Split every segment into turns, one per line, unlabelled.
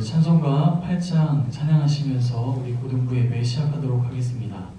우리 찬송가 8장 찬양하시면서 우리 고등부 예배 시작하도록 하겠습니다.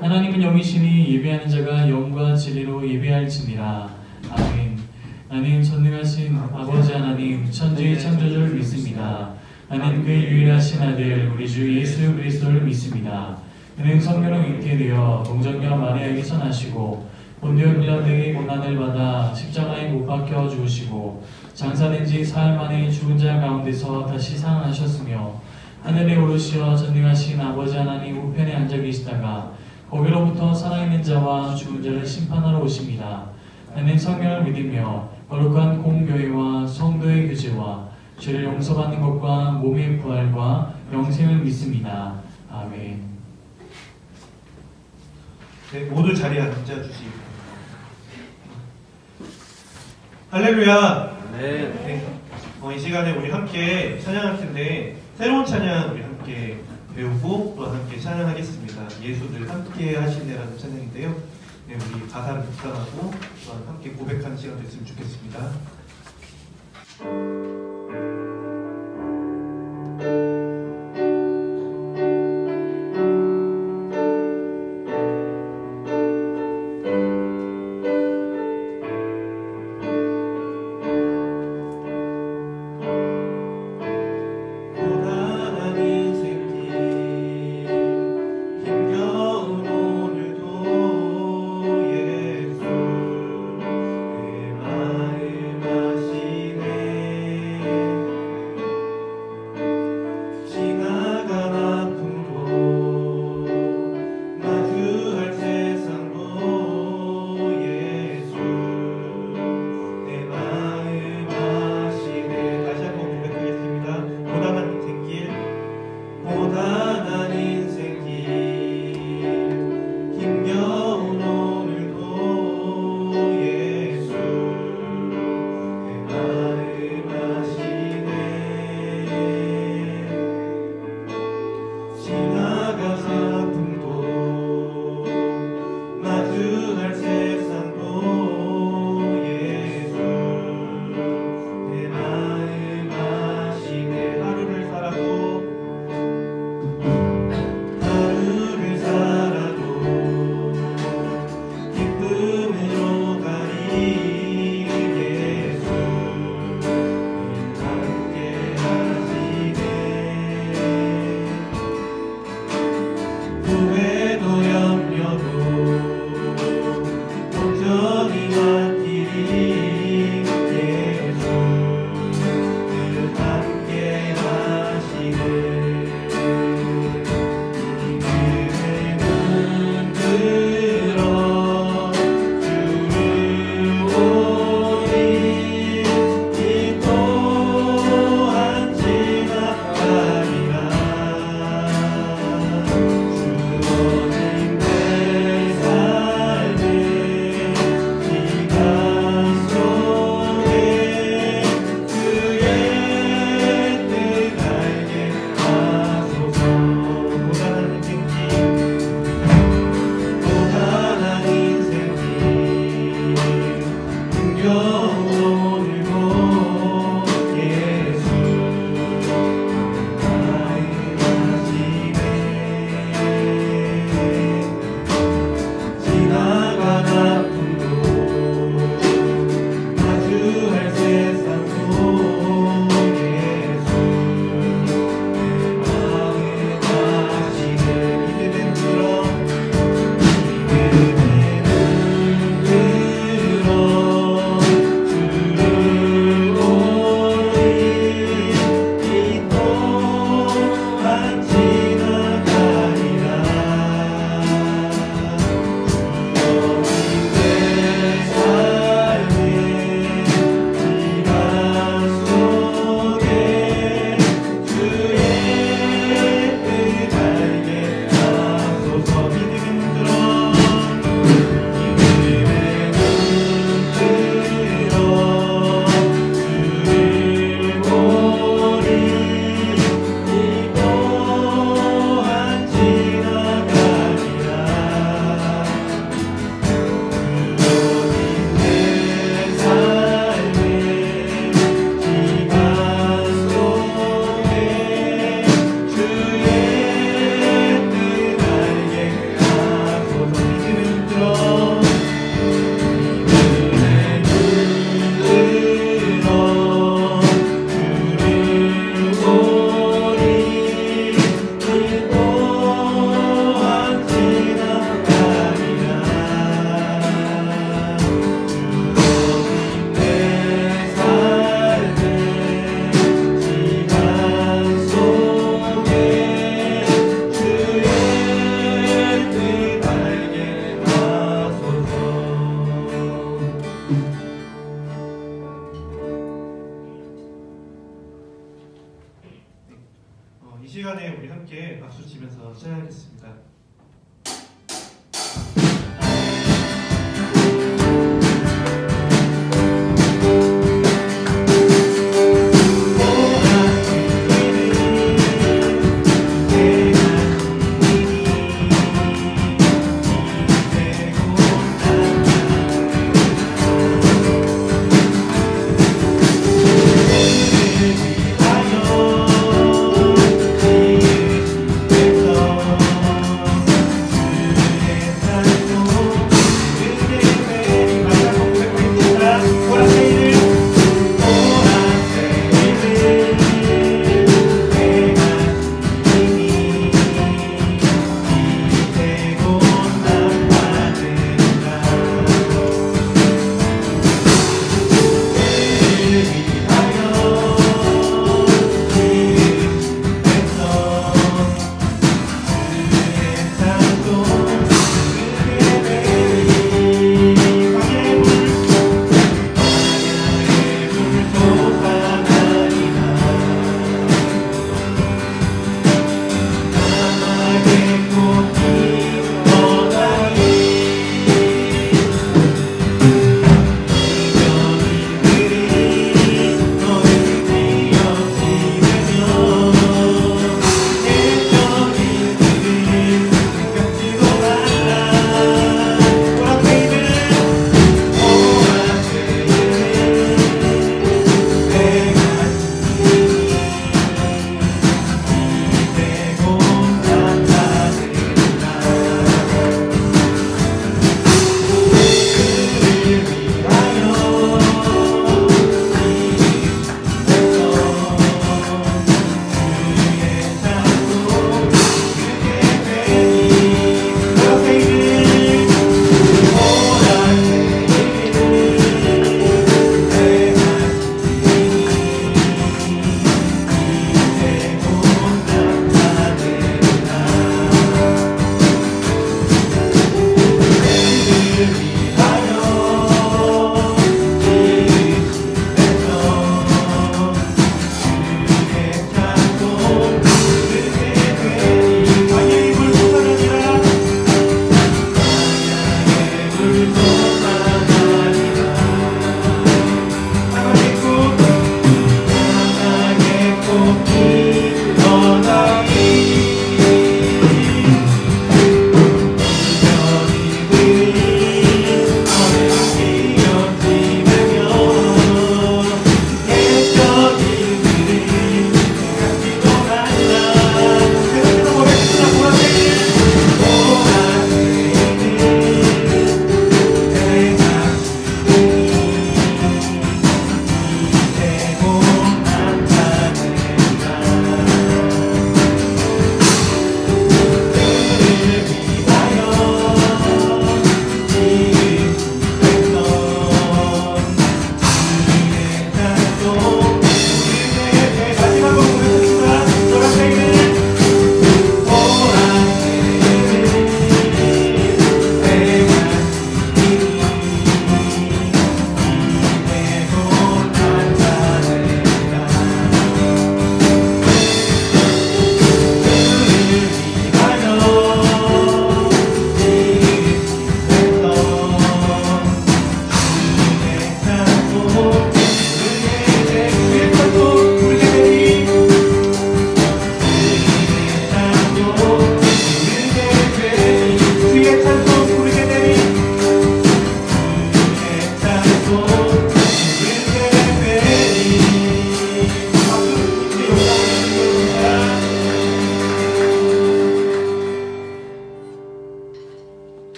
하나님은 영이시니 예배하는 자가 영과 진리로 예배할지니라. 아멘. 나는 전능하신 아버지 하나님 천지의 창조주를 믿습니다. 나는 그의 유일하신 아들 우리 주 예수 그리스도를 믿습니다. 그는 성령으로 잉태되어 동정녀 마리아에게서 나시고 본디오 빌라도에게 고난을 받아 십자가에 못 박혀 죽으시고 장사된 지 사흘 만에 죽은 자 가운데서 다시 살아나셨으며 하늘에 오르시어 전능하신 아버지 하나님 우편에 앉아 계시다가 거기로부터 살아있는 자와 죽은 자를 심판하러 오십니다. 나는 성령을 믿으며 거룩한 공교회와 성도의 교제와 죄를 용서받는 것과 몸의 부활과 영생을 믿습니다. 아멘.
네, 모두 자리에 앉아주시기 할렐루야. 네. 이 시간에 우리 함께 찬양할 텐데 새로운 찬양 우리 함께 배우고 또 함께 찬양하겠습니다. 예수를 함께 하시네라는 찬양인데요. 네, 우리 가사를 묵상하고 또한 함께 고백하는 시간 됐으면 좋겠습니다.
오늘도 예수 내 마음
시간에 우리 함께 박수 치면서 찬양하겠습니다.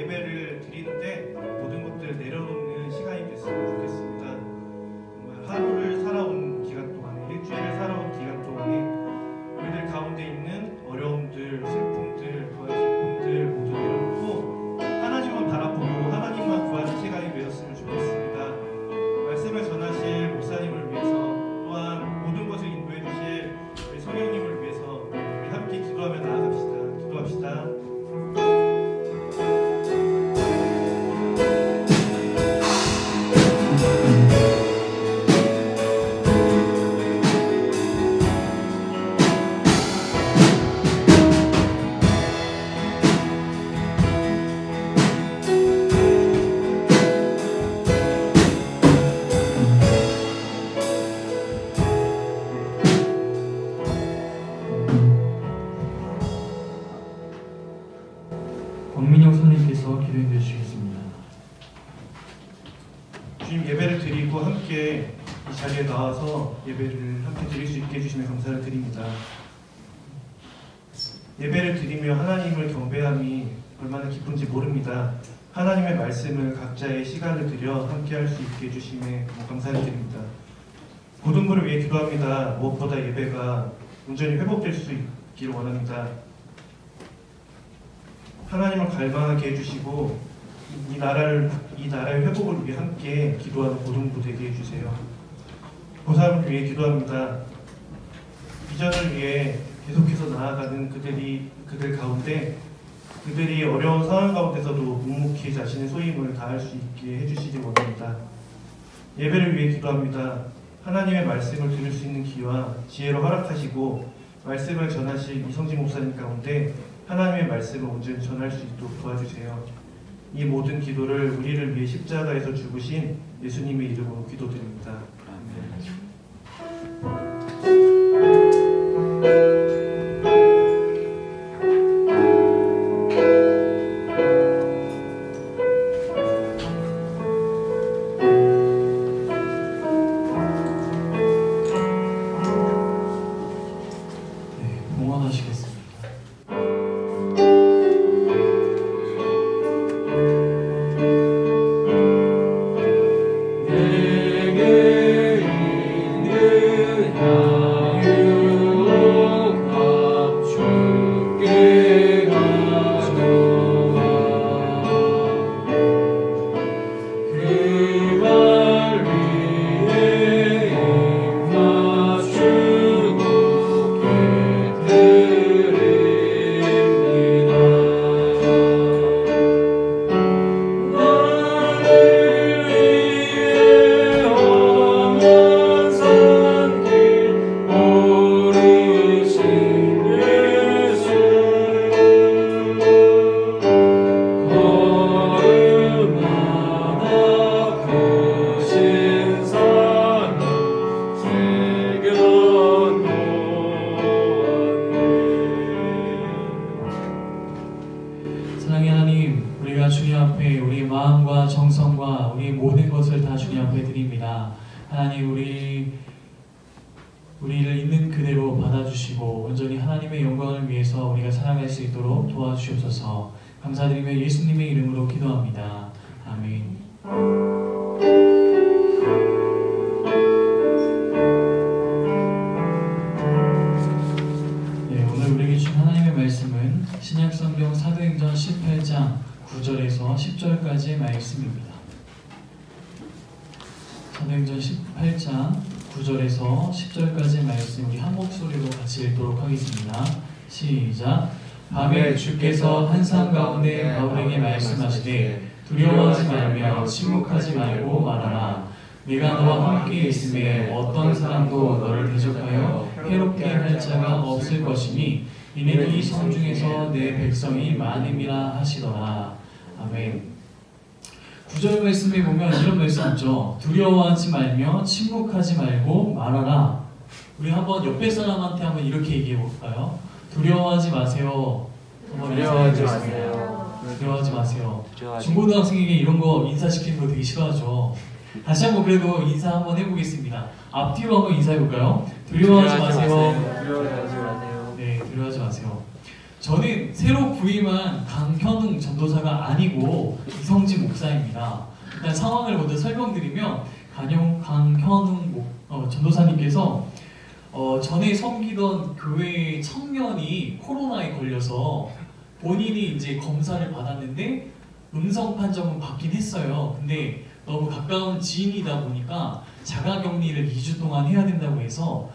예배를 드리는데 모든 것들을 내려놓는 시간이 됐으면 좋겠습니다. 정말 하루를 살아온 기간 동안에, 일주일을 살아온 기간 동안에 우리들 가운데 있는 어려움들, 슬픔들, 또한 기쁨들 모두 내려놓고 하나님만 바라보고 하나님만 구하는 시간이 되었으면 좋겠습니다. 말씀을 전하실 목사님을 위해서, 또한 모든 것을 인도해 주실 우리 성령님을 위해서 우리 함께 기도하며 나아갑시다. 기도합시다.
박민영 선생님께서 기도해 주시겠습니다.
주님, 예배를 드리고 함께 이 자리에 나와서 예배를 함께 드릴 수 있게 해주시면 감사를 드립니다. 예배를 드리며 하나님을 경배함이 얼마나 기쁜지 모릅니다. 하나님의 말씀을 각자의 시간을 들여 함께 할 수 있게 해주심에 감사를 드립니다. 모든 분을 위해 기도합니다. 무엇보다 예배가 온전히 회복될 수 있기를 원합니다. 하나님을 갈망하게 해주시고 이 나라의 회복을 위해 함께 기도하는 고등부 되게 해주세요. 보살을 위해 기도합니다. 비전을 위해 계속해서 나아가는 그들 가운데 그들이 어려운 상황 가운데서도 묵묵히 자신의 소임을 다할 수 있게 해주시기 원합니다. 예배를 위해 기도합니다. 하나님의 말씀을 들을 수 있는 기와 지혜로 허락하시고 말씀을 전하실 이성진 목사님 가운데 하나님의 말씀을 온전히 전할 수 있도록 도와주세요. 이 모든 기도를 우리를 위해 십자가에서 죽으신 예수님의 이름으로 기도드립니다.
봉헌하시겠습니다. 사랑의 하나님, 우리가 주님 앞에 우리 마음과 정성과 우리 모든 것을 다 주님 앞에 드립니다. 하나님, 우리를 있는 그대로 받아주시고 온전히 하나님의 영광을 위해서 우리가 살아갈 수 있도록 도와주시옵소서. 감사드리며 예수님의 이름으로 기도합니다. 아멘. 오늘 우리에게 주신 하나님의 말씀은 신약성경 사도행전 18장 9절에서 10절까지의 말씀입니다. 사도행전 18장 9절에서 10절까지의 말씀 우리 한 목소리로 같이 읽도록 하겠습니다. 시작. 밤에 주께서 한 산 가운데 바울에게 말씀하시되 두려워하지 말며 침묵하지 말고 말하라. 내가 너와 함께 있음에 어떤 사람도 너를 대적하여 해롭게 할 자가 없을 것이니 이는 이 성 중에서 내 백성이 많음이라 하시더라. 아멘. 9절 말씀에 보면 이런 말씀 있죠. 두려워하지 말며 침묵하지 말고 말하라. 우리 한번 옆에 사람한테 한번 이렇게 얘기해 볼까요? 두려워하지 마세요.
두려워하지 마세요.
두려워하지 마세요. 중고등학생에게 이런 거 인사시키는 거 되게 싫어하죠. 다시 한번 그래도 인사 한번 해보겠습니다. 앞뒤로 한번 인사해볼까요? 두려워하지 마세요.
두려워하지 마세요.
네, 두려워하지 마세요. 저는 새로 부임한 강현웅 전도사가 아니고 이성진 목사입니다. 일단 상황을 먼저 설명드리면 강현웅 전도사님께서 전에 섬기던 교회 청년이 코로나에 걸려서 본인이 이제 검사를 받았는데 음성 판정은 받긴 했어요. 근데 너무 가까운 지인이다 보니까 자가격리를 2주 동안 해야 된다고 해서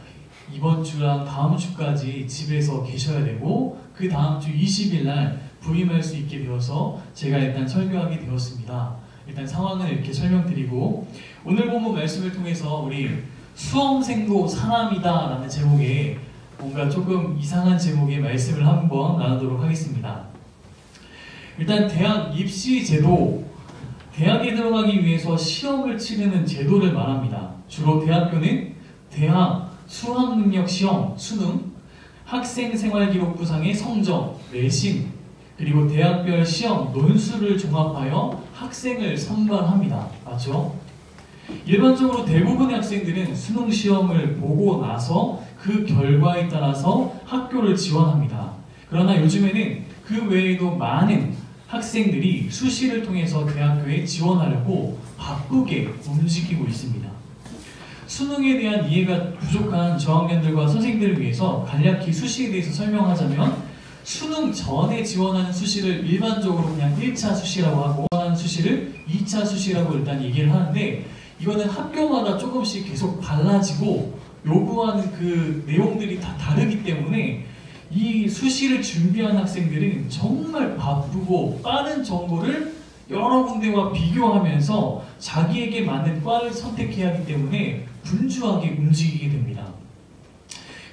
이번 주랑 다음 주까지 집에서 계셔야 되고 그 다음 주 20일 날 부임할 수 있게 되어서 제가 일단 설교하게 되었습니다. 일단 상황을 이렇게 설명드리고 오늘 본문 말씀을 통해서 우리 수험생도 사람이다 라는 제목의 뭔가 조금 이상한 제목의 말씀을 한번 나누도록 하겠습니다. 일단 대학 입시 제도, 대학에 들어가기 위해서 시험을 치르는 제도를 말합니다. 주로 대학교는 대학 수학능력 시험, 수능, 학생생활기록부상의 성적, 내신, 그리고 대학별 시험, 논술을 종합하여 학생을 선발합니다. 맞죠? 일반적으로 대부분의 학생들은 수능 시험을 보고 나서 그 결과에 따라서 학교를 지원합니다. 그러나 요즘에는 그 외에도 많은 학생들이 수시를 통해서 대학교에 지원하려고 바쁘게 움직이고 있습니다. 수능에 대한 이해가 부족한 저학년들과 선생님들을 위해서 간략히 수시에 대해서 설명하자면 수능 전에 지원하는 수시를 일반적으로 그냥 1차 수시라고 하고 지원하는 수시를 2차 수시라고 일단 얘기를 하는데 이거는 학교마다 조금씩 계속 달라지고 요구하는 그 내용들이 다 다르기 때문에 이 수시를 준비한 학생들은 정말 바쁘고 빠른 정보를 여러 군데와 비교하면서 자기에게 맞는 과를 선택해야 하기 때문에 분주하게 움직이게 됩니다.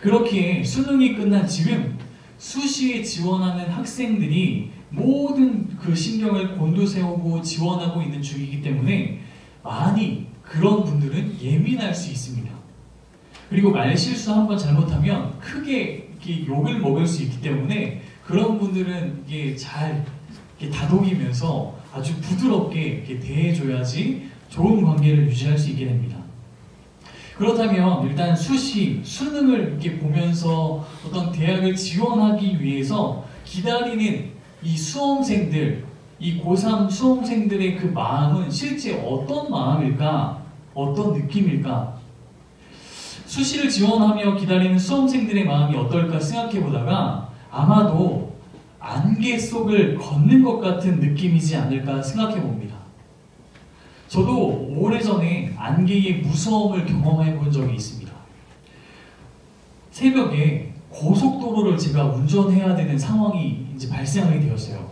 그렇기에 수능이 끝난 지금 수시에 지원하는 학생들이 모든 그 신경을 곤두세우고 지원하고 있는 중이기 때문에 많이 그런 분들은 예민할 수 있습니다. 그리고 말실수 한번 잘못하면 크게 이렇게 욕을 먹을 수 있기 때문에 그런 분들은 이게 잘 이렇게 다독이면서 아주 부드럽게 이렇게 대해줘야지 좋은 관계를 유지할 수 있게 됩니다. 그렇다면 일단 수능을 이렇게 보면서 어떤 대학을 지원하기 위해서 기다리는 이 수험생들, 이 고3 수험생들의 그 마음은 실제 어떤 마음일까? 어떤 느낌일까? 수시를 지원하며 기다리는 수험생들의 마음이 어떨까 생각해보다가 아마도 안개 속을 걷는 것 같은 느낌이지 않을까 생각해봅니다. 저도 오래전에 안개의 무서움을 경험해 본 적이 있습니다. 새벽에 고속도로를 제가 운전해야 되는 상황이 이제 발생하게 되었어요.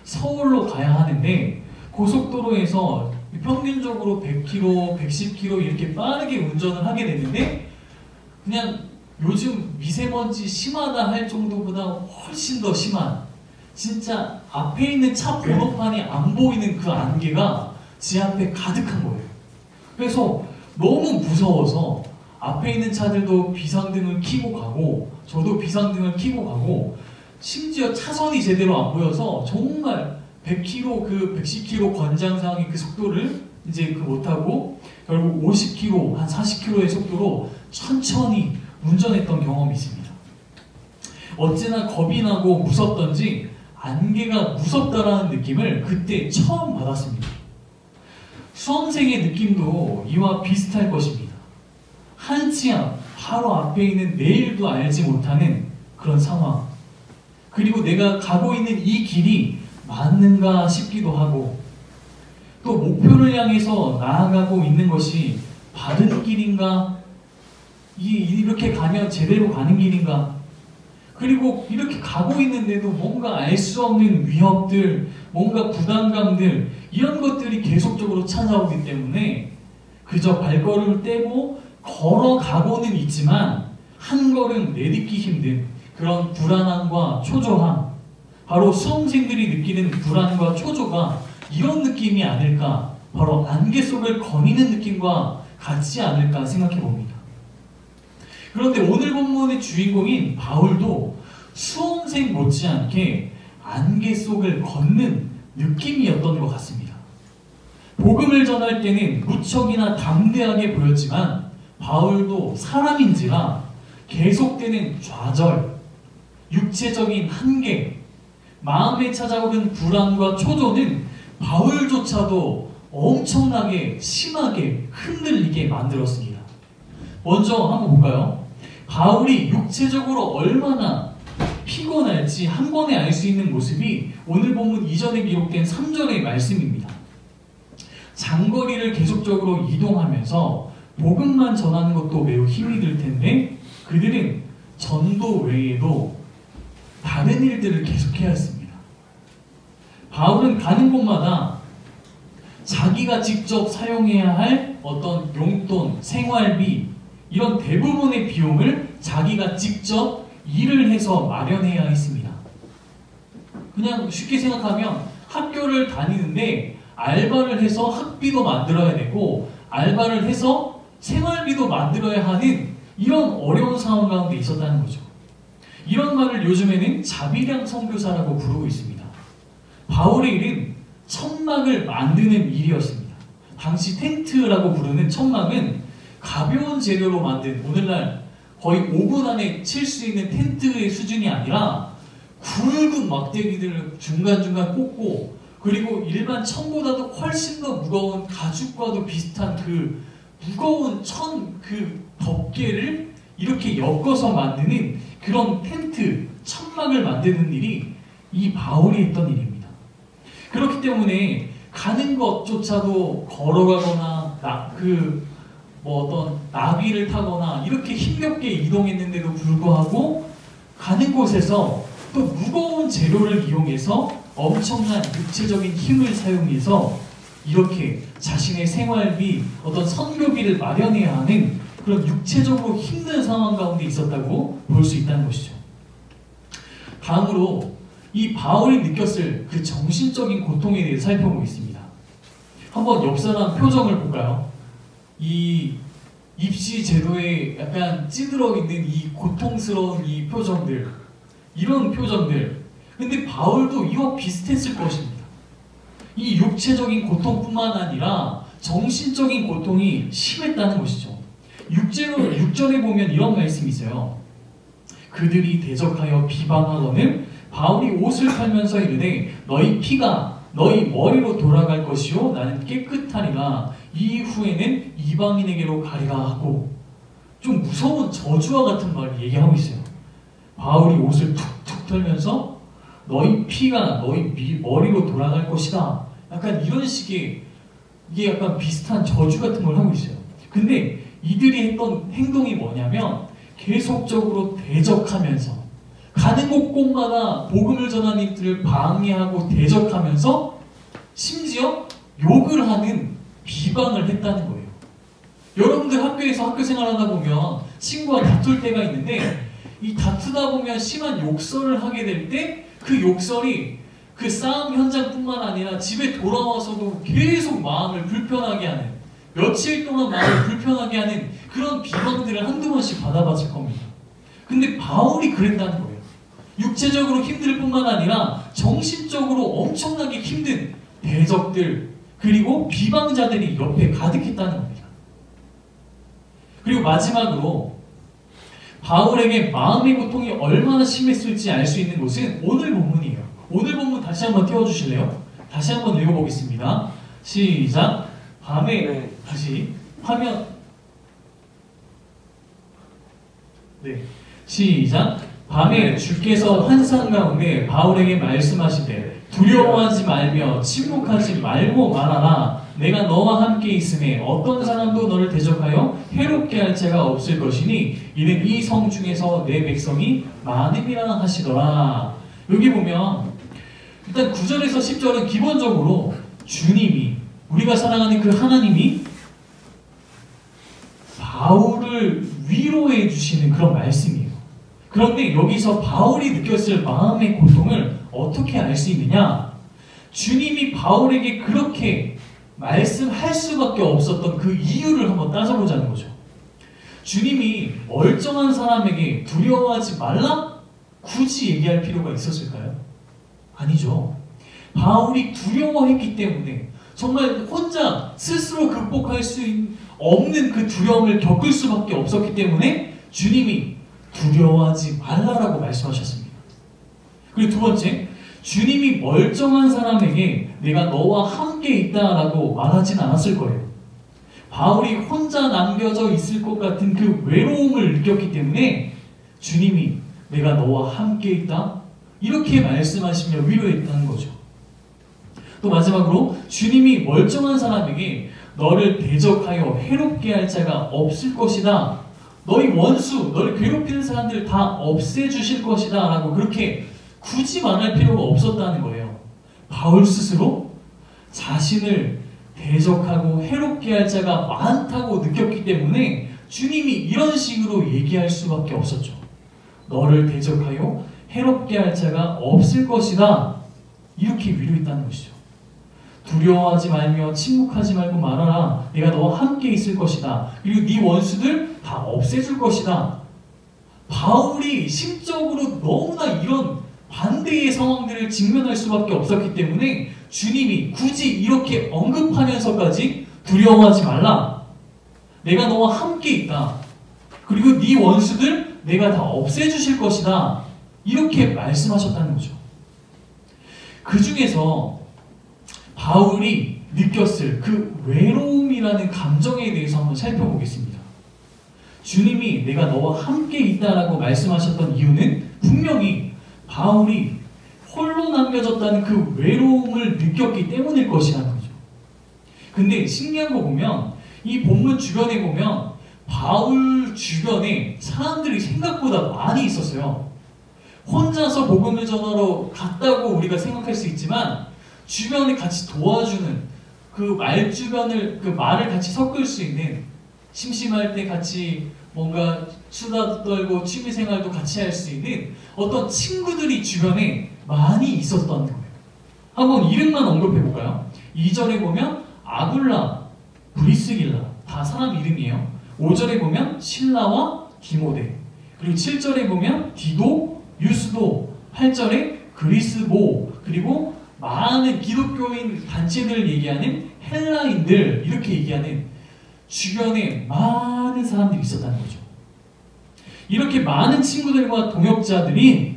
서울로 가야 하는데 고속도로에서 평균적으로 100km, 110km 이렇게 빠르게 운전을 하게 됐는데 그냥 요즘 미세먼지 심하다 할 정도보다 훨씬 더 심한 진짜 앞에 있는 차 번호판이 안 보이는 그 안개가 제 앞에 가득한 거예요. 그래서 너무 무서워서 앞에 있는 차들도 비상등을 켜고 가고 저도 비상등을 켜고 가고 심지어 차선이 제대로 안 보여서 정말 100km, 110km 관장상의 그 속도를 이제 못하고 결국 50km, 한 40km의 속도로 천천히 운전했던 경험이 있습니다. 어찌나 겁이 나고 무섭던지 안개가 무섭다라는 느낌을 그때 처음 받았습니다. 수험생의 느낌도 이와 비슷할 것입니다. 한치 앞, 바로 앞에 있는 내일도 알지 못하는 그런 상황. 그리고 내가 가고 있는 이 길이 맞는가 싶기도 하고 또 목표를 향해서 나아가고 있는 것이 바른 길인가? 이렇게 가면 제대로 가는 길인가? 그리고 이렇게 가고 있는데도 뭔가 알 수 없는 위협들, 뭔가 부담감들 이런 것들이 계속적으로 찾아오기 때문에 그저 발걸음을 떼고 걸어가고는 있지만 한 걸음 내딛기 힘든 그런 불안함과 초조함, 바로 수험생들이 느끼는 불안과 초조가 이런 느낌이 아닐까, 바로 안개 속을 거니는 느낌과 같지 않을까 생각해 봅니다. 그런데 오늘 본문의 주인공인 바울도 수험생 못지않게 안개 속을 걷는 느낌이었던 것 같습니다. 복음을 전할 때는 무척이나 담대하게 보였지만 바울도 사람인지라 계속되는 좌절, 육체적인 한계, 마음에 찾아오는 불안과 초조는 바울조차도 엄청나게 심하게 흔들리게 만들었습니다. 먼저 한번 볼까요? 바울이 육체적으로 얼마나 피곤할지 한 번에 알 수 있는 모습이 오늘 본문 이전에 기록된 3절의 말씀입니다. 장거리를 계속적으로 이동하면서 복음만 전하는 것도 매우 힘이 들 텐데 그들은 전도 외에도 다른 일들을 계속해야 했습니다. 바울은 가는 곳마다 자기가 직접 사용해야 할 어떤 용돈, 생활비 이런 대부분의 비용을 자기가 직접 일을 해서 마련해야 했습니다. 그냥 쉽게 생각하면 학교를 다니는데 알바를 해서 학비도 만들어야 되고 알바를 해서 생활비도 만들어야 하는 이런 어려운 상황 가운데 있었다는 거죠. 이런 말을 요즘에는 자비량 선교사라고 부르고 있습니다. 바울의 일은 천막을 만드는 일이었습니다. 당시 텐트라고 부르는 천막은 가벼운 재료로 만든 오늘날 거의 5분 안에 칠 수 있는 텐트의 수준이 아니라 굵은 막대기들을 중간중간 꽂고 그리고 일반 천보다도 훨씬 더 무거운 가죽과도 비슷한 그 무거운 그 덮개를 이렇게 엮어서 만드는 그런 텐트, 천막을 만드는 일이 이 바울이 했던 일입니다. 그렇기 때문에 가는 것조차도 걸어가거나 어떤 나비를 타거나 이렇게 힘겹게 이동했는데도 불구하고 가는 곳에서 또 무거운 재료를 이용해서 엄청난 육체적인 힘을 사용해서 이렇게 자신의 생활비, 어떤 선교비를 마련해야 하는 그런 육체적으로 힘든 상황 가운데 있었다고 볼 수 있다는 것이죠. 다음으로 이 바울이 느꼈을 그 정신적인 고통에 대해 살펴보겠습니다. 한번 옆 사람 표정을 볼까요? 이 입시 제도에 약간 찌들어 있는 이 고통스러운 이 표정들, 이런 표정들. 근데 바울도 이와 비슷했을 것입니다. 이 육체적인 고통뿐만 아니라 정신적인 고통이 심했다는 것이죠. 6절에 보면 이런 말씀이 있어요. 그들이 대적하여 비방하거늘 바울이 옷을 팔면서 이르되 너희 피가 너희 머리로 돌아갈 것이요 나는 깨끗하리라 이후에는 이방인에게로 가리라 하고 좀 무서운 저주와 같은 말을 얘기하고 있어요. 바울이 옷을 툭툭 털면서 너희 피가 너희 머리로 돌아갈 것이다. 약간 이런 식의 이게 약간 비슷한 저주 같은 걸 하고 있어요. 근데 이들이 했던 행동이 뭐냐면 계속적으로 대적하면서 가는 곳곳마다 복음을 전하는 이들을 방해하고 대적하면서 심지어 욕을 하는 비방을 했다는 거예요. 여러분들 학교에서 학교 생활하다 보면 친구와 다툴 때가 있는데 이 다투다 보면 심한 욕설을 하게 될 때 그 욕설이 그 싸움 현장뿐만 아니라 집에 돌아와서도 계속 마음을 불편하게 하는 며칠 동안 마음을 불편하게 하는 그런 비방들을 한두 번씩 받아봤을 겁니다. 근데 바울이 그랬다는 거예요. 육체적으로 힘들 뿐만 아니라 정신적으로 엄청나게 힘든 대적들 그리고 비방자들이 옆에 가득했다는 겁니다. 그리고 마지막으로 바울에게 마음의 고통이 얼마나 심했을지 알 수 있는 곳은 오늘 본문이에요. 오늘 본문 다시 한번 띄워주실래요? 다시 한번 읽어보겠습니다. 시작. 밤에 다시 화면 시작. 밤에 주께서 환상 가운데 바울에게 말씀하시되 두려워하지 말며 침묵하지 말고 말하라. 내가 너와 함께 있음에 어떤 사람도 너를 대적하여 해롭게 할 자가 없을 것이니 이는 이 성 중에서 내 백성이 많음이라 하시더라. 여기 보면 일단 9절에서 10절은 기본적으로 주님이 우리가 사랑하는 그 하나님이 바울을 위로해 주시는 그런 말씀이에요. 그런데 여기서 바울이 느꼈을 마음의 고통을 어떻게 알 수 있느냐? 주님이 바울에게 그렇게 말씀할 수밖에 없었던 그 이유를 한번 따져보자는 거죠. 주님이 멀쩡한 사람에게 두려워하지 말라? 굳이 얘기할 필요가 있었을까요? 아니죠. 바울이 두려워했기 때문에 정말 혼자 스스로 극복할 수 없는 그 두려움을 겪을 수밖에 없었기 때문에 주님이 두려워하지 말라라고 말씀하셨습니다. 그리고 두 번째, 주님이 멀쩡한 사람에게 내가 너와 함께 있다라고 말하진 않았을 거예요. 바울이 혼자 남겨져 있을 것 같은 그 외로움을 느꼈기 때문에 주님이 내가 너와 함께 있다 이렇게 말씀하시며 위로했다는 거죠. 또 마지막으로 주님이 멀쩡한 사람에게 너를 대적하여 해롭게 할 자가 없을 것이다. 너희 원수, 너를 괴롭히는 사람들 다 없애주실 것이다 라고 그렇게 굳이 말할 필요가 없었다는 거예요. 바울 스스로 자신을 대적하고 해롭게 할 자가 많다고 느꼈기 때문에 주님이 이런 식으로 얘기할 수밖에 없었죠. 너를 대적하여 해롭게 할 자가 없을 것이다. 이렇게 위로했다는 것이죠. 두려워하지 말며 침묵하지 말고 말하라. 내가 너와 함께 있을 것이다. 그리고 네 원수들 다 없애줄 것이다. 바울이 심적으로 너무나 이런 반대의 상황들을 직면할 수밖에 없었기 때문에 주님이 굳이 이렇게 언급하면서까지 두려워하지 말라. 내가 너와 함께 있다. 그리고 네 원수들 내가 다 없애주실 것이다. 이렇게 말씀하셨다는 거죠. 그 중에서 바울이 느꼈을 그 외로움이라는 감정에 대해서 한번 살펴보겠습니다. 주님이 내가 너와 함께 있다라고 말씀하셨던 이유는 분명히 바울이 홀로 남겨졌다는 그 외로움을 느꼈기 때문일 것이라는 거죠. 근데 신기한 거 보면 이 본문 주변에 보면 바울 주변에 사람들이 생각보다 많이 있었어요. 혼자서 복음을 전하러 갔다고 우리가 생각할 수 있지만 주변에 같이 도와주는 그 말 주변을 그 말을 같이 섞을 수 있는 심심할 때 같이 뭔가 수다도 떨고 취미생활도 같이 할 수 있는 어떤 친구들이 주변에 많이 있었던 거예요. 한번 이름만 언급해 볼까요? 2절에 보면 아굴라, 브리스길라 다 사람 이름이에요. 5절에 보면 신라와 디모데, 그리고 7절에 보면 디도, 유스도, 8절에 그리스보, 그리고 많은 기독교인 단체들을 얘기하는 헬라인들 이렇게 얘기하는 주변에 많은 사람들이 있었다는 거죠. 이렇게 많은 친구들과 동역자들이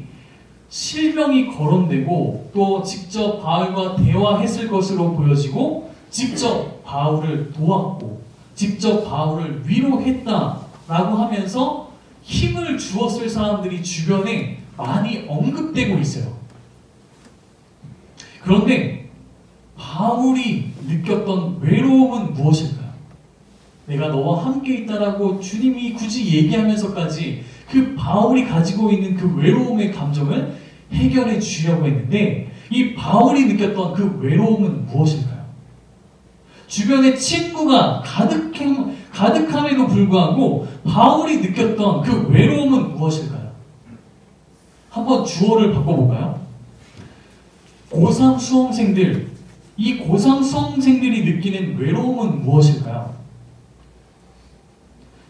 실명이 거론되고 또 직접 바울과 대화했을 것으로 보여지고 직접 바울을 도왔고 직접 바울을 위로했다라고 하면서 힘을 주었을 사람들이 주변에 많이 언급되고 있어요. 그런데 바울이 느꼈던 외로움은 무엇일까요? 내가 너와 함께 있다라고 주님이 굳이 얘기하면서까지 그 바울이 가지고 있는 그 외로움의 감정을 해결해 주려고 했는데 이 바울이 느꼈던 그 외로움은 무엇일까요? 주변에 친구가 가득함에도 불구하고 바울이 느꼈던 그 외로움은 무엇일까요? 한번 주어를 바꿔볼까요? 고3 수험생들, 이 고3 수험생들이 느끼는 외로움은 무엇일까요?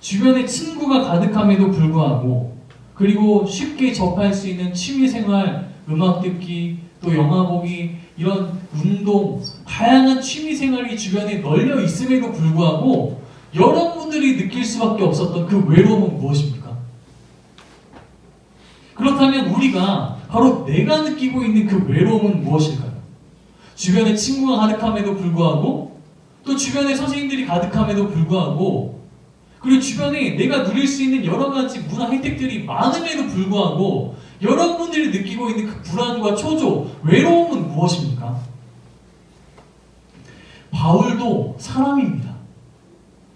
주변에 친구가 가득함에도 불구하고 그리고 쉽게 접할 수 있는 취미생활, 음악 듣기, 또 영화 보기, 이런 운동, 다양한 취미생활이 주변에 널려 있음에도 불구하고 여러분들이 느낄 수밖에 없었던 그 외로움은 무엇입니까? 그렇다면 우리가 바로 내가 느끼고 있는 그 외로움은 무엇일까요? 주변에 친구가 가득함에도 불구하고 또 주변에 선생님들이 가득함에도 불구하고 그리고 주변에 내가 누릴 수 있는 여러 가지 문화 혜택들이 많음에도 불구하고 여러분들이 느끼고 있는 그 불안과 초조, 외로움은 무엇입니까? 바울도 사람입니다.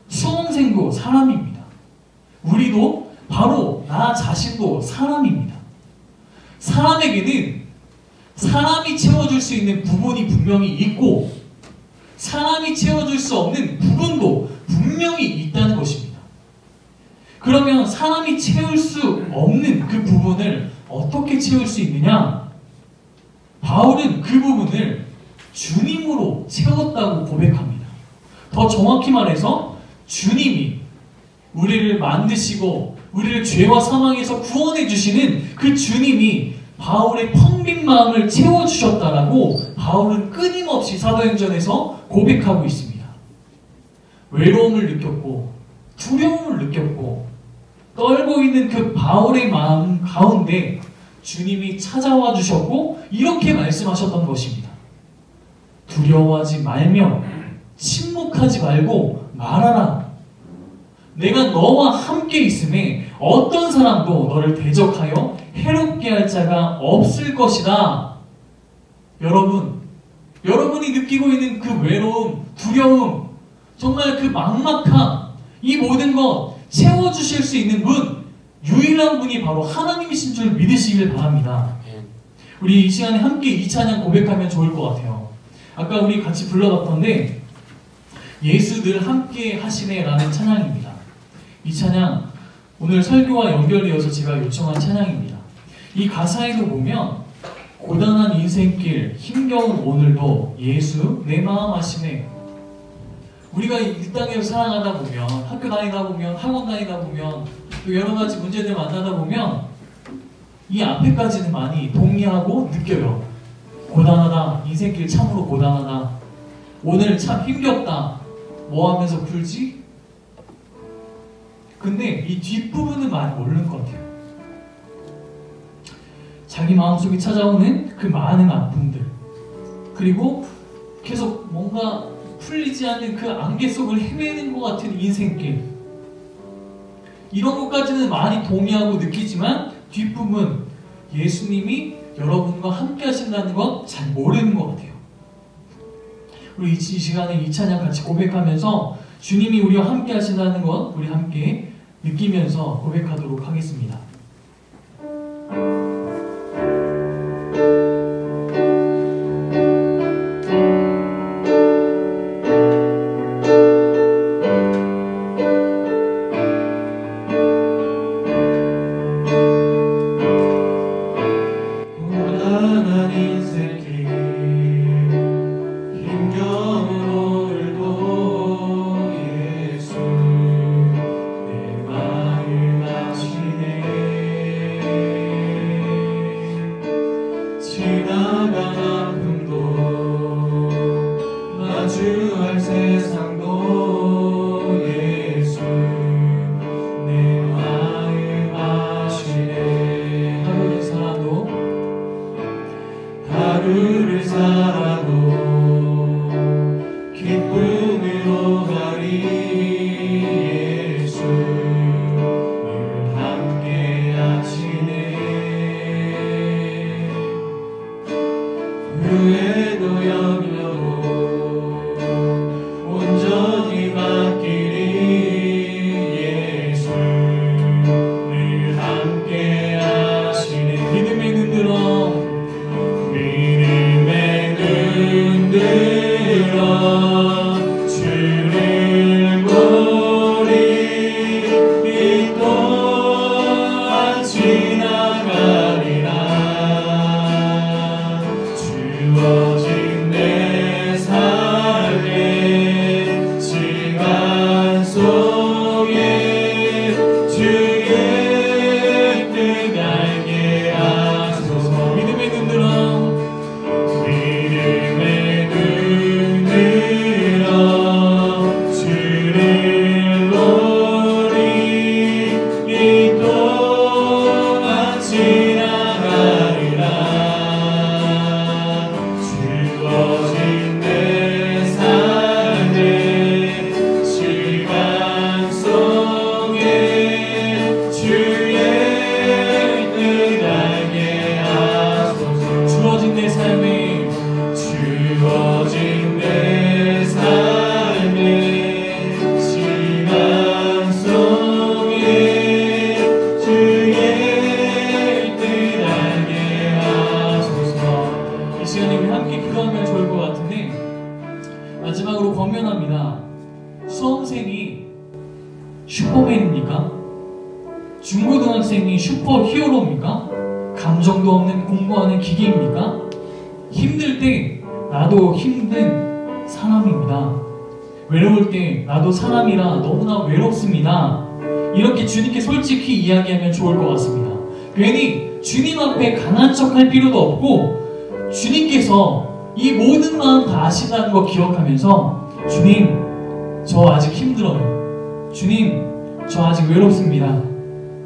수험생도 사람입니다. 우리도 바로 나 자신도 사람입니다. 사람에게는 사람이 채워줄 수 있는 부분이 분명히 있고 사람이 채워줄 수 없는 부분도 분명히 있다는 것입니다. 그러면 사람이 채울 수 없는 그 부분을 어떻게 채울 수 있느냐? 바울은 그 부분을 주님으로 채웠다고 고백합니다. 더 정확히 말해서 주님이 우리를 만드시고 우리를 죄와 사망에서 구원해 주시는 그 주님이 바울의 텅 빈 마음을 채워주셨다라고 바울은 끊임없이 사도행전에서 고백하고 있습니다. 외로움을 느꼈고 두려움을 느꼈고 떨고 있는 그 바울의 마음 가운데 주님이 찾아와 주셨고 이렇게 말씀하셨던 것입니다. 두려워하지 말며 침묵하지 말고 말하라. 내가 너와 함께 있음에 어떤 사람도 너를 대적하여 해롭게 할 자가 없을 것이다. 여러분이 느끼고 있는 그 외로움, 두려움, 정말 그 막막함, 이 모든 것 채워주실 수 있는 분, 유일한 분이 바로 하나님이신 줄 믿으시길 바랍니다. 우리 이 시간에 함께 이 찬양 고백하면 좋을 것 같아요. 아까 우리 같이 불러봤던데 예수 늘 함께 하시네 라는 찬양입니다. 이 찬양 오늘 설교와 연결되어서 제가 요청한 찬양입니다. 이 가사에도 보면 고단한 인생길 힘겨운 오늘도 예수 내 마음 아시네. 우리가 이 땅에서 살아가다 보면 학교 다니다 보면 학원 다니다 보면 또 여러 가지 문제들 만나다 보면 이 앞에까지는 많이 동의하고 느껴요. 고단하다. 인생길 참으로 고단하다. 오늘 참 힘겹다. 뭐 하면서 굴지? 근데 이 뒷부분은 많이 모르는 것 같아요. 자기 마음속에 찾아오는 그 많은 아픔들, 그리고 계속 뭔가 풀리지 않는 그 안개 속을 헤매는 것 같은 인생길, 이런 것까지는 많이 동의하고 느끼지만 뒷부분 예수님이 여러분과 함께 하신다는 건 잘 모르는 것 같아요. 우리 이 시간에 이 찬양 같이 고백하면서 주님이 우리와 함께 하신다는 것 우리 함께 느끼면서 고백하도록 하겠습니다. 하루를 살아도 기쁨으로 가리 예수 늘 함께 하시네. 후회도 염려도 온전히 맡기리 예수 늘 함께 하시네. 믿음의 눈 들어 주를 보리. 이 또한 지나가리라. 주어진 내 삶의 시간 속에 주의 뜻 알게 하소서. 믿음의 눈 들어 마지막으로 권면합니다. 수험생이 슈퍼맨입니까? 중고등학생이 슈퍼히어로입니까? 감정도 없는 공부하는 기계입니까? 힘들 때 나도 힘든 사람입니다. 외로울 때 나도 사람이라 너무나 외롭습니다. 이렇게 주님께 솔직히 이야기하면 좋을 것 같습니다. 괜히 주님 앞에 강한 척 할 필요도 없고 주님께서 이 모든 마음 다 아신다는 거 기억하면서 주님, 저 아직 힘들어요. 주님, 저 아직 외롭습니다.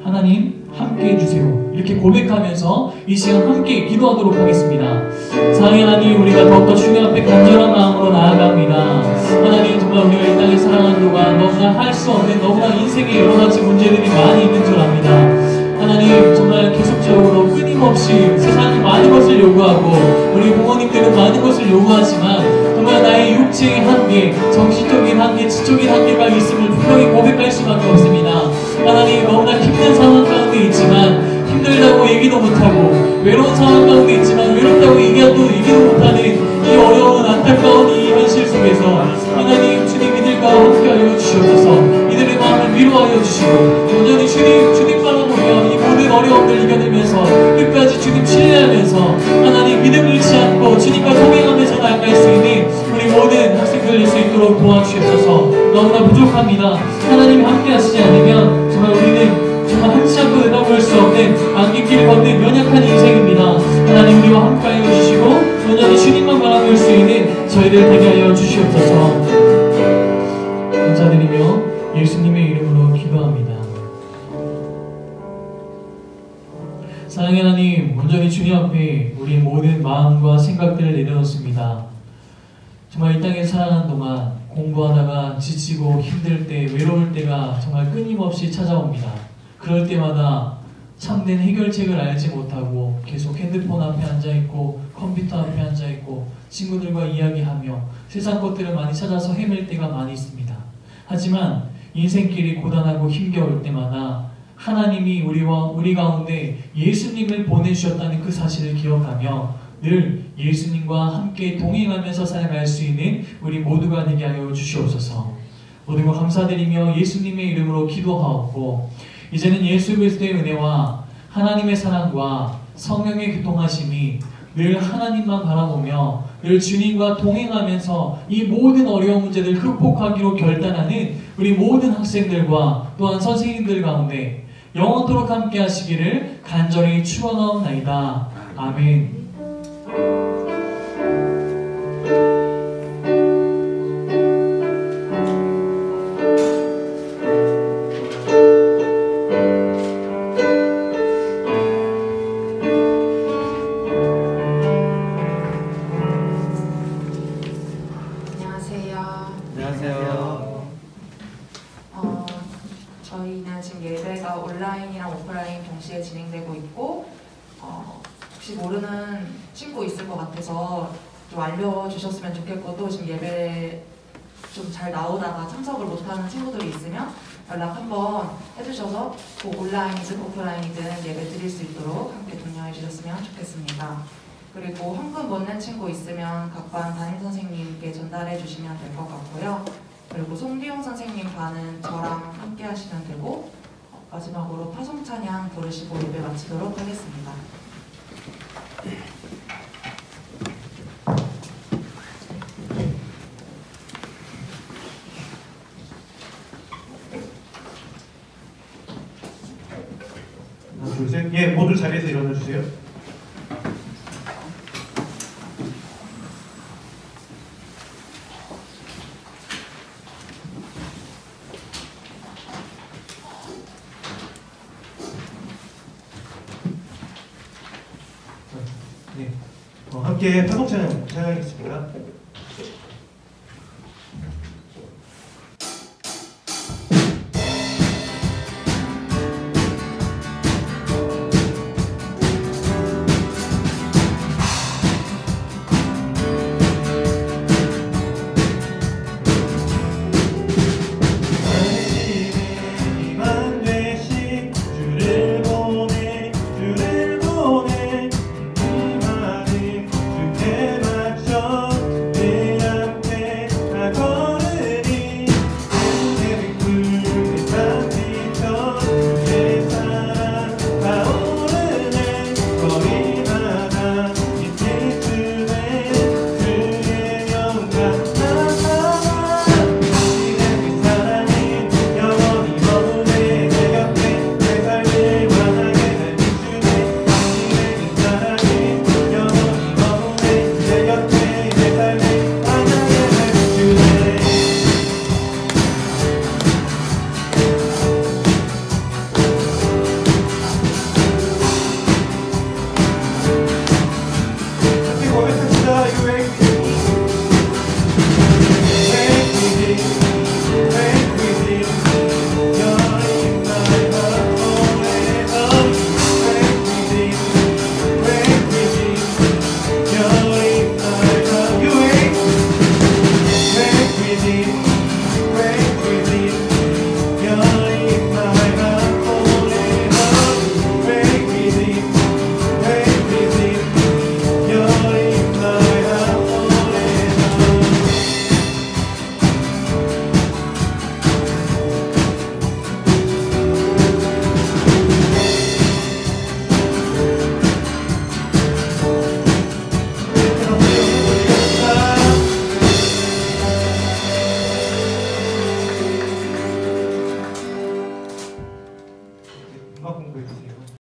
하나님, 함께 해주세요. 이렇게 고백하면서 이 시간 함께 기도하도록 하겠습니다. 사랑의 하나님, 우리가 더욱더 주님 앞에 간절한 마음으로 나아갑니다. 하나님, 정말 우리가 이 땅에 살아가는 동안 너무나 할 수 없는, 너무나 인생에 여러 가지 문제들이 많이 있는 줄 압니다. 하나님, 정말 계속적으로 끊임없이 세상이 많은 것을 요구하고 우리 부모님들은 많은 것을 요구하지만 정말 나의 육체의 한계, 정신적인 한계, 지적인 한계가 있음을 분명히 고백할 수밖에 없습니다. 하나님, 너무나 힘든 상황 가운데 있지만 힘들다고 얘기도 못하고 외로운 상황 가운데 있지만 외롭다고 얘기도 못하는 이 어려운 안타까운 이 현실 속에서 하나님, 주님 이들과 함께하여 주시옵소서. 이들의 마음을 위로하여 주시고 온전히 주님 바라보며 이 모든 어려움을 이겨내면서 끝까지 주님 신뢰하면서 하나님 믿음을 잃지 않고 주님과 동행하면서 나아갈 수 있는 우리 모든 학생들 될 수 있도록 도와주시옵소서. 너무나 부족합니다. 하나님이 함께 하시지 않으면 정말 우리는 정말 한치 앞도 내다볼 수 없는 안갯길 걷는 연약한 인생입니다. 하나님, 우리와 함께하여 주시고 온전히 주님만 바라볼 수 있는 저희들 되게 하여 주시옵소서. 감사드리며 예수님의 이름으로 기도합니다. 사랑의 하나님, 온전히 주님 앞에 우리 모든 마음과 생각들을 내려놓습니다. 정말 이 땅에 살아가는 동안 공부하다가 지치고 힘들 때, 외로울 때가 정말 끊임없이 찾아옵니다. 그럴 때마다 참된 해결책을 알지 못하고 계속 핸드폰 앞에 앉아있고 컴퓨터 앞에 앉아있고 친구들과 이야기하며 세상 것들을 많이 찾아서 헤맬 때가 많이 있습니다. 하지만 인생길이 고단하고 힘겨울 때마다 하나님이 우리 가운데 예수님을 보내주셨다는 그 사실을 기억하며 늘 예수님과 함께 동행하면서 살아갈 수 있는 우리 모두가 되게 하여 주시옵소서. 모두가 감사드리며 예수님의 이름으로 기도하옵고 이제는 예수 그리스도의 은혜와 하나님의 사랑과 성령의 교통하심이 늘 하나님만 바라보며 늘 주님과 동행하면서 이 모든 어려운 문제들 극복하기로 결단하는 우리 모든 학생들과 또한 선생님들 가운데 영원토록 함께 하시기를 간절히 축원하옵나이다. 아멘.
저희는 지금 예배가 온라인이랑 오프라인 동시에 진행되고 있고 혹시 모르는 친구 있을 것 같아서 좀 알려주셨으면 좋겠고 또 지금 예배 좀 잘 나오다가 참석을 못하는 친구들이 있으면 연락 한번 해주셔서 꼭 온라인이든 오프라인이든 예배 드릴 수 있도록 함께 독려해 주셨으면 좋겠습니다. 그리고 헌금 못 낸 친구 있으면 각반 담임선생님께 전달해 주시면 될 것 같고요. 그리고 송기용 선생님 반은 저랑 함께 하시면 되고 마지막으로 파송찬양 부르시고 예배 마치도록 하겠습니다.
하나, 둘, 셋. 예, 모두 자리에서 일어나 주세요. 네, 함께 파송찬양 찬양하겠습니다.